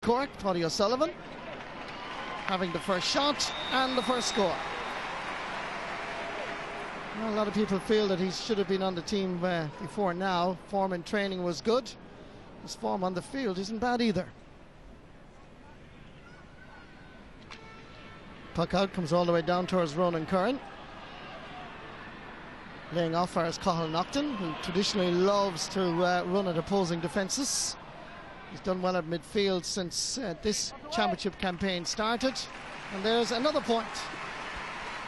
Cork, Paddy O'Sullivan, having the first shot and the first score. Well, a lot of people feel that he should have been on the team before now. Form in training was good. His form on the field isn't bad either. Puck out, comes all the way down towards Ronan Curran. Laying off as Cathal Nocton, who traditionally loves to run at opposing defences. He's done well at midfield since this championship campaign started. And there's another point.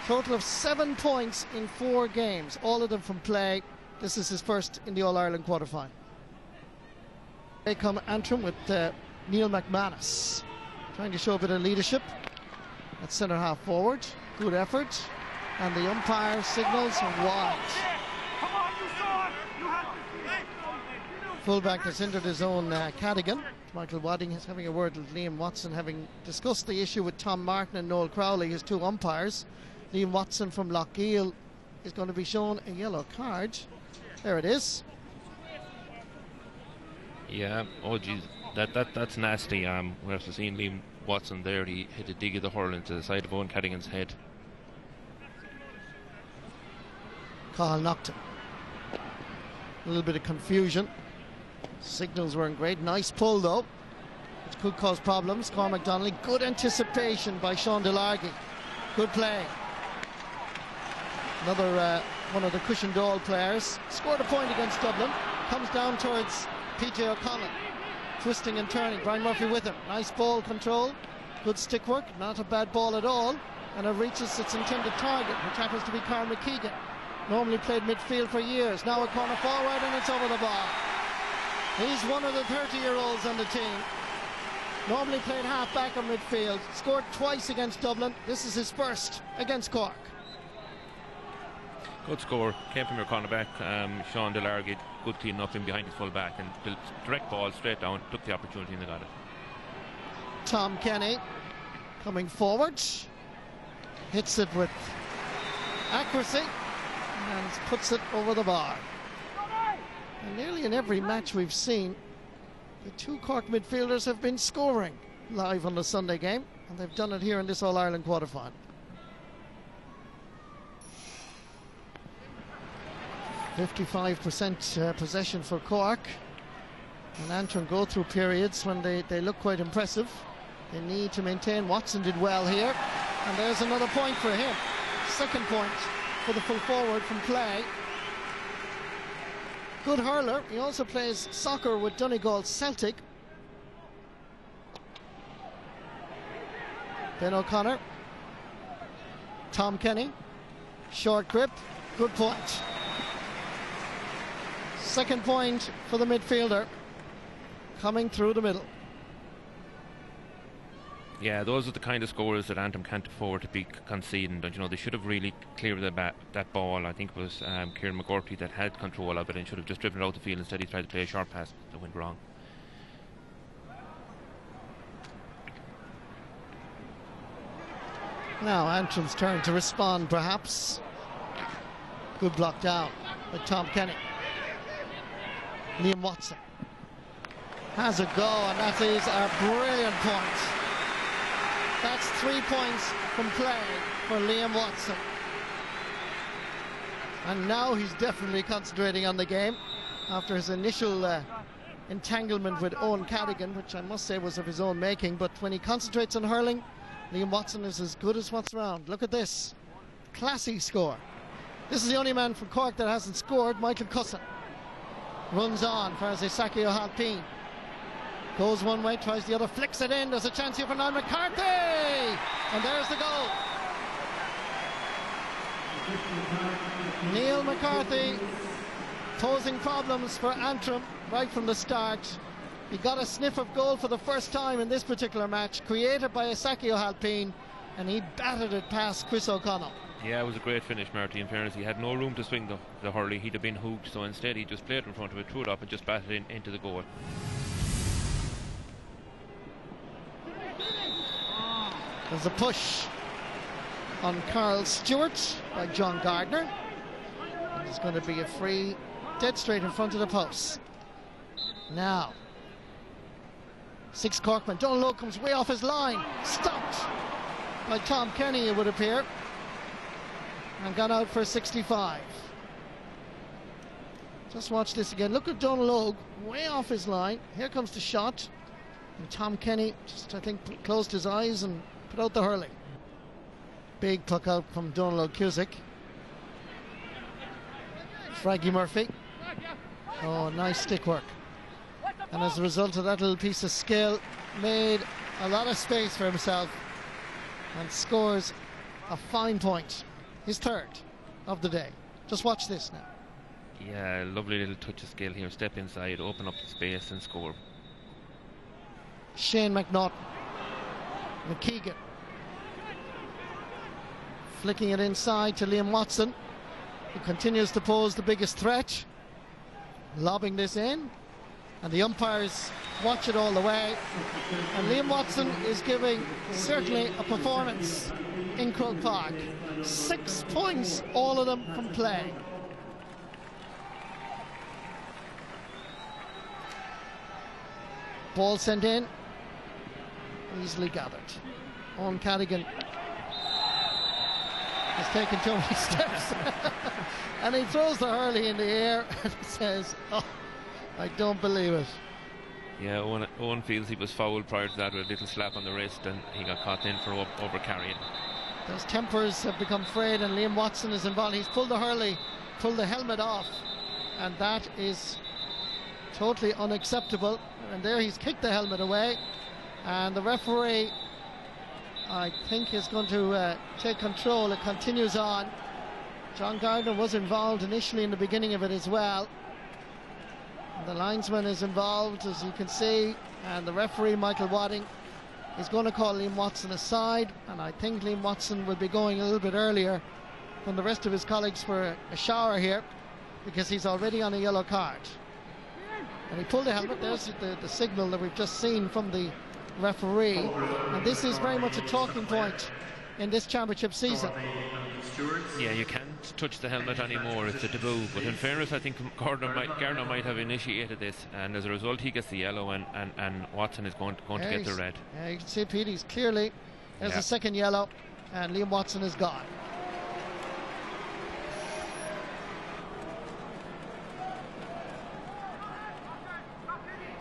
Total of 7 points in 4 games, all of them from play. This is his first in the All-Ireland quarter-final. They come Antrim with Neil McManus, trying to show a bit of leadership at centre half forward. Good effort. And the umpire signals wide. Fullback that's entered his own Cadogan. Michael Wadding is having a word with Liam Watson, having discussed the issue with Tom Martin and Noel Crowley, his 2 umpires. Liam Watson from Lochgiel is going to be shown a yellow card. There it is. Yeah, oh geez, that's nasty. We have to see Liam Watson there. He hit a dig of the hurl into the side of Owen Cadigan's head. Cathal Nocton. A little bit of confusion. Signals weren't great. Nice pull though, which could cause problems. Cormac Donnelly. Good anticipation by Sean Delargy. Good play. Another one of the Cushendall players. Scored a point against Dublin. Comes down towards PJ O'Connell. Twisting and turning. Brian Murphy with him. Nice ball control. Good stick work. Not a bad ball at all. And it reaches its intended target, which happens to be Carl McKeegan. Normally played midfield for years. Now a corner forward and it's over the bar. He's one of the 30-year-olds on the team. Normally played half back or midfield. Scored twice against Dublin. This is his first against Cork. Good score. Came from your cornerback. Sean Delargy, good clean up in behind his full back and direct ball straight down. Took the opportunity and they got it. Tom Kenny coming forward. Hits it with accuracy and puts it over the bar. And nearly in every match we've seen, the 2 Cork midfielders have been scoring live on the Sunday game, and they've done it here in this All-Ireland quarter-final. 55% possession for Cork, and Antrim go through periods when they look quite impressive. They need to maintain. Watson did well here, and there's another point for him. Second point for the full forward from play. Good hurler. He also plays soccer with Donegal Celtic. Ben O'Connor. Tom Kenny. Short grip. Good point. Second point for the midfielder. Coming through the middle. Yeah, those are the kind of scores that Antrim can't afford to be conceding. You know, they should have really cleared that ball. I think it was Kieran McGurty that had control of it and should have just driven it out the field. Instead he tried to play a short pass that went wrong. Now Antrim's turn to respond perhaps. Good block down with Tom Kenny. Liam Watson has a go, and that is a brilliant point. That's 3 points from play for Liam Watson. And now he's definitely concentrating on the game after his initial entanglement with Owen Cadigan, which I must say was of his own making. But when he concentrates on hurling, Liam Watson is as good as what's around. Look at this. Classy score. This is the only man from Cork that hasn't scored. Michael Cusson runs on for Isaki O'Halpine. Goes one way, tries the other, flicks it in. There's a chance here for Niall McCarthy! And there's the goal. Neil McCarthy posing problems for Antrim right from the start. He got a sniff of goal for the first time in this particular match, created by Isaki O'Halpine, and he batted it past Chris O'Connell. Yeah, it was a great finish, Marty. In fairness, he had no room to swing the hurley. He'd have been hooked, so instead he just played in front of it, threw it up and just batted it into the goal. There's a push on Carl Stewart by John Gardner. And there's going to be a free dead straight in front of the post. Now, 6 Corkman. Donald comes way off his line. Stopped by Tom Kenny, it would appear. And gone out for 65. Just watch this again. Look at Donald way off his line. Here comes the shot. And Tom Kenny just, I think, closed his eyes and put out the hurling. Big puck out from Donald Cusick. Fraggy Murphy. Oh, nice stick work. And as a result of that little piece of skill, made a lot of space for himself and scores a fine point. His 3rd of the day. Just watch this now. Yeah, lovely little touch of skill here. Step inside, open up the space and score. Shane McNaughton. McKeegan. Flicking it inside to Liam Watson, who continues to pose the biggest threat. Lobbing this in. And the umpires watch it all the way. And Liam Watson is giving certainly a performance in Croke Park. 6 points, all of them from play. Ball sent in. Easily gathered. Owen Cadigan has taken too many steps. And he throws the hurley in the air and says, oh, I don't believe it. Yeah, Owen feels he was fouled prior to that with a little slap on the wrist, and he got caught in for over-carrying. Those tempers have become frayed, and Liam Watson is involved. He's pulled the hurley, pulled the helmet off, and that is totally unacceptable. And there he's kicked the helmet away, and the referee, I think, is going to take control. It continues on. John Gardner was involved initially in the beginning of it as well. The linesman is involved, as you can see, and the referee, Michael Wadding, is going to call Liam Watson aside, and I think Liam Watson will be going a little bit earlier than the rest of his colleagues for a shower here, because he's already on a yellow card. And he pulled the helmet. There's the signal that we've just seen from the referee, and this is very much a talking point in this championship season. Yeah, you can't touch the helmet anymore, it's a taboo, but in fairness I think Gardner might have initiated this, and as a result he gets the yellow, and Watson is going to get the red. Yeah, you can see Pete, he's clearly, there's a second yellow, and Liam Watson is gone.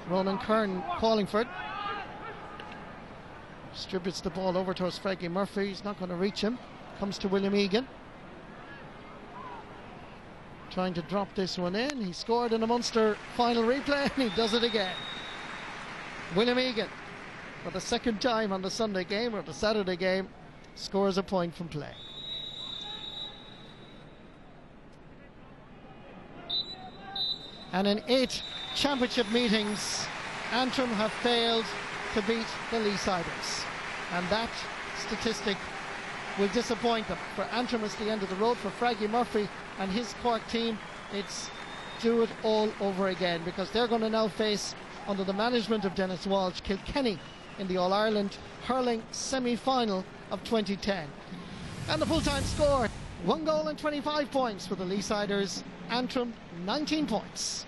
Ronan Kern calling for it. Distributes the ball over towards Frankie Murphy. He's not going to reach him. Comes to William Egan. Trying to drop this one in. He scored in a Munster final replay, and he does it again. William Egan, for the 2nd time on the Sunday game, or the Saturday game, scores a point from play. And in 8 championship meetings, Antrim have failed to beat the Leesiders, and that statistic will disappoint them. For Antrim, it's the end of the road. For Fraggy Murphy and his Cork team, it's do it all over again, because they're going to now face, under the management of Dennis Walsh, Kilkenny in the All-Ireland hurling semi-final of 2010. And the full-time score, 1 goal and 25 points for the Leesiders. Antrim, 19 points.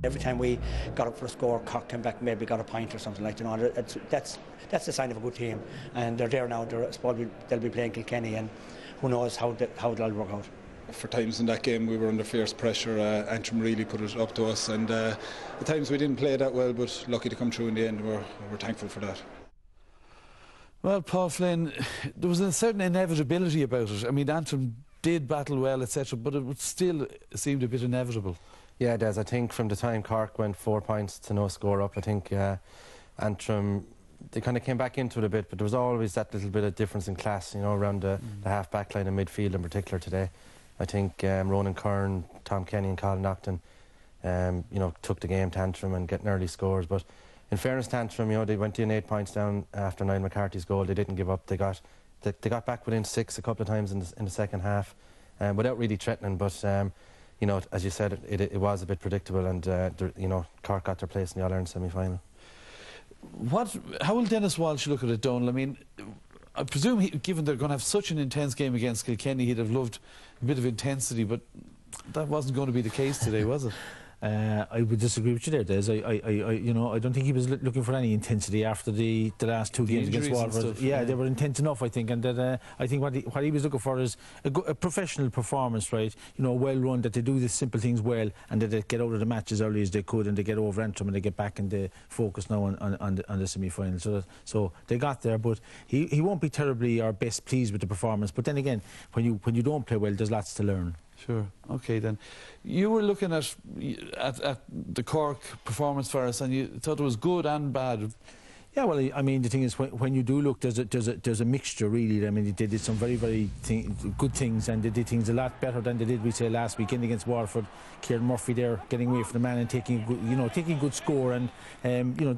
Every time we got up for a score, Cork came back, maybe got a point or something like that. You know, that's the sign of a good team, and they're there now. They'll be playing Kilkenny, and who knows how it'll work out. For times in that game we were under fierce pressure. Antrim really put it up to us, and at times we didn't play that well, but lucky to come through in the end. We're thankful for that. Well, Paul Flynn, there was a certain inevitability about it. I mean, Antrim did battle well, etc., but it still seemed a bit inevitable. Yeah, it does. I think from the time Cork went 4 points to no score up, I think Antrim, they kind of came back into it a bit, but there was always that little bit of difference in class, you know, around the half-back line and midfield in particular today. I think Ronan Kern, Tom Kenny and Colin Naughton, you know, took the game to Antrim and getting early scores. But in fairness to Antrim, you know, they went in 8 points down after Niall McCarthy's goal. They didn't give up. They got back within 6 a couple of times in the second half, without really threatening. But you know, as you said, it was a bit predictable, and you know, Cork got their place in the All-Ireland semi-final. How will Dennis Walsh look at it, Donald? I mean, I presume, given they're going to have such an intense game against Kilkenny, he'd have loved a bit of intensity, but that wasn't going to be the case today, was it? I would disagree with you there, Des. You know, I don't think he was looking for any intensity after the last two games against Waterford. Yeah, they were intense enough, I think, and that I think what he was looking for is a professional performance, right? You know, well run, that they do the simple things well, and that they get out of the match as early as they could, and they get over Antrim, and they get back in the focus now on the semi-final. So they got there, but he won't be terribly or best pleased with the performance. But then again, when you don't play well, there's lots to learn. Sure. Okay, then. You were looking at the Cork performance for us, and you thought it was good and bad. Yeah, well, I mean, the thing is, when you do look, there's a mixture, really. I mean, they did some very good things, and they did things a lot better than they did, we say, last weekend against Waterford. Kieran Murphy there, getting away from the man and taking a good score, and you know.